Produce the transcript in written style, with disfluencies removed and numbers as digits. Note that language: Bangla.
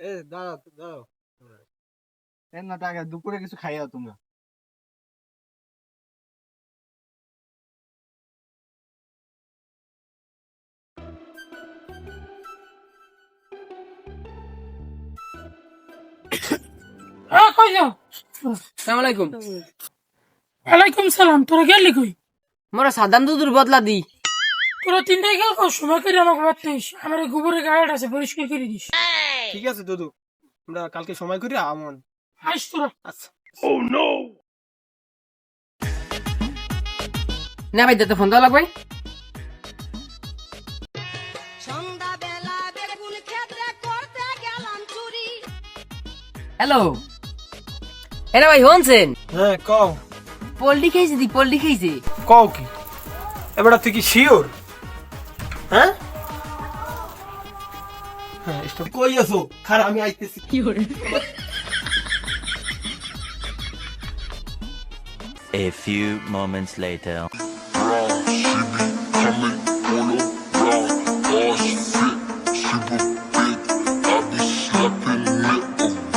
এ দাঁড়াও দাঁড়াও। এর না টাকা দুপুরে কিছু খাইয়া তোমরা। কই যাও? সালাম আলাইকুম। ওয়ালাইকুম সালাম। তোরা গেলি কই? মোরা সাদাম দুধুর বদলা দি। তোরা তিনটাই গেল সময় করে আমাকে বাড়তেইস। আমার এই গোবরের গাড়িটা আছে পরিষ্কার করে দিস। ঠিক আছে দুদু, আমরা কালকে সময় করি আমন। আইস তোরা। আচ্ছা। না ভাই তো ফোন দেওয়া লাগবে। সন্ধ্যাবেলা বেগুন ক্ষেত্রে করতে গেলাম চুরি। হ্যালো, এরা ভাই হনছেন? হ্যাঁ কও। পোল্ট্রি খাইছে দি, পোল্ট্রি খাইছে। কও কি এবার তুই কি শিওর? হ্যাঁ হ্যাঁ স্টপ। কই আছো? খারাপ, আমি আইতেছি। A few moments later. She be coming on around, all she fit, she be big. I be slapping it